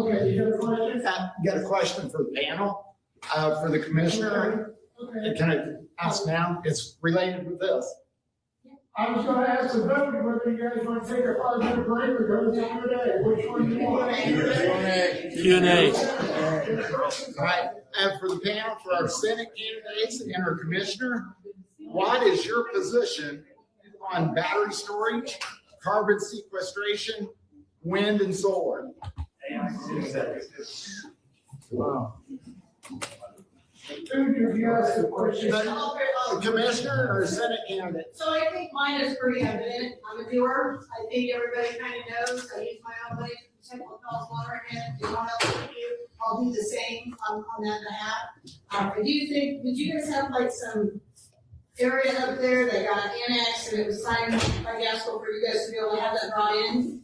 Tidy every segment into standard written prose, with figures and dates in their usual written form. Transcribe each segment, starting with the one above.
Okay, you got a question? Got a question for the panel, for the commissioner. Okay. Can I ask now? It's related with this. I was gonna ask the vote whether you guys want to take a 5-minute break or go to the Q&A. Which one do you want? Q&A. All right, and for the panel, for our Senate candidates and our commissioner, what is your position on battery storage, carbon sequestration, wind and solar? Wow. If you ask the question. Commissioner or Senate candidate? So I think mine is pretty evident. I'm a doer. I think everybody kind of knows. I use my own money to protect what calls water and if you want else to do, I'll do the same on that behalf. I do think, did you guys have like some area up there that got annexed and it was signed by GASKILL for you guys to be able to have that brought in?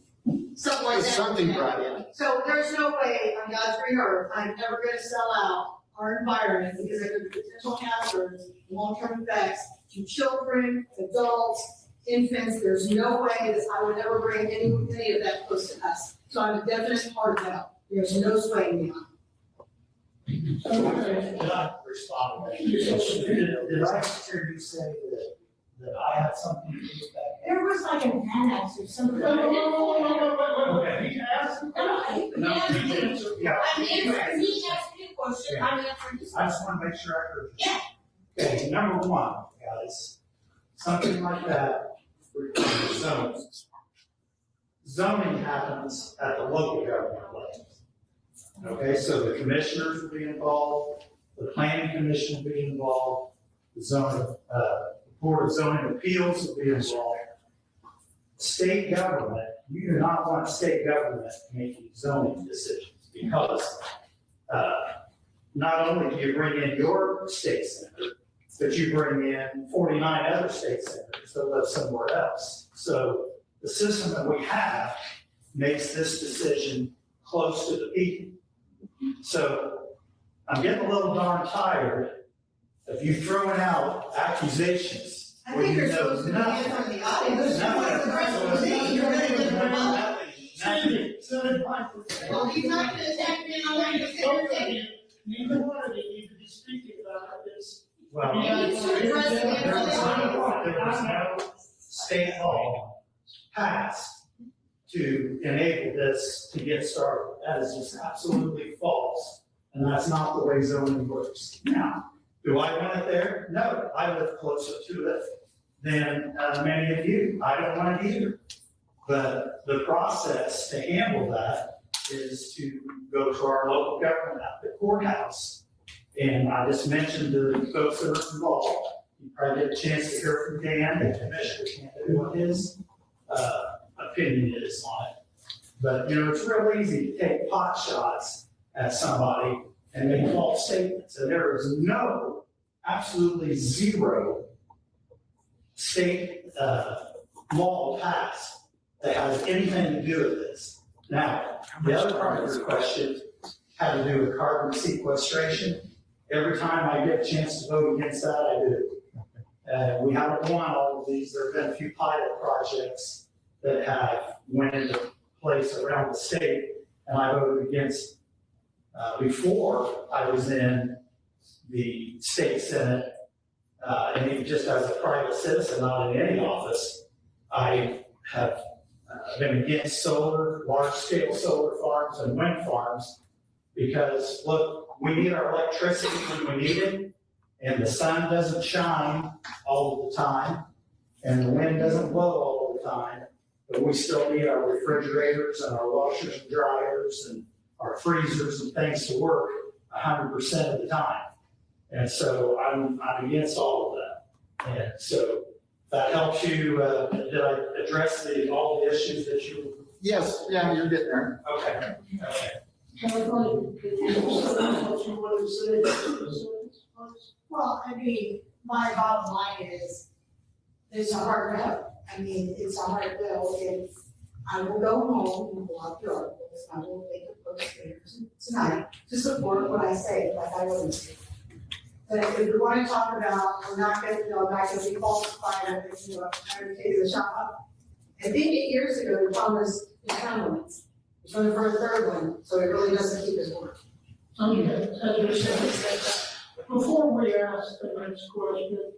Something like that. Something brought in. So there's no way on God's green earth, I'm never gonna sell out our environment because of the potential hazards, long-term effects to children, adults, infants. There's no way that I would ever bring any of that close to us. So I'm a definite part of that. There's no swaying me on. Did I respond to that? Did I hear you say that I had something to do with that? There was like an annex or something. Okay. He asked. Yeah. He asked me a question, I'm answering his I question. just want to make sure I heard you. Yeah. Okay, number one, guys, something like that requires zones. Zoning happens at the local government level. Okay, so the commissioners will be involved, the planning commission will be involved, the board of zoning appeals will be involved. State government, you do not want state government making zoning decisions because not only do you bring in your state senator, but you bring in 49 other state senators that live somewhere else. So the system that we have makes this decision close to the people. So I'm getting a little darn tired of you throwing out accusations. I think you're supposed to be in from the audience. You're gonna get them out. Well, he's not gonna attack me on my decision. Neither one of you need to be speaking about this. Well, You need to address it in there the was no state law passed to enable this to get started. That is just absolutely false, and that's not the way zoning works. Now, do I want it there? No, I live closer to it than many of you. I don't want it either. But the process to handle that is to go to our local government at the courthouse. And I just mentioned the folks that are involved. You probably get a chance to hear from Dan, the commissioner, can't do what his opinion is on it. But, you know, it's real easy to take pot shots at somebody and make false statements. And there is no, absolutely zero state law passed that has anything to do with this. Now, the other part of your question had to do with carbon sequestration. Every time I get a chance to vote against that, I do. We haven't won all of these. There have been a few pilot projects that have went into place around the state, and I voted against before I was in the state senate, and even just as a private citizen, not in any office, I have been against solar, large-scale solar farms and wind farms, because look, we need our electricity when we need it, and the sun doesn't shine all of the time, and the wind doesn't blow all of the time, but we still need our refrigerators and our washers and dryers and our freezers and things to work 100% of the time. And so I'm against all of that. And so that helps you, did I address all the issues that you? Yes, yeah, you're getting there. Okay. What you want to say? Well, I mean, my bottom line is, it's a hard no. I mean, it's a hard no, and I will go home and block your articles, I will make a post there tonight to support what I say, like I always do. But if we want to talk about, we're not gonna, I'm not gonna be falsified, I'm gonna take the shop up. I think 8 years ago, we promised the town limits. He's running for a third one, so he really doesn't keep his word. Okay, before we ask the next question,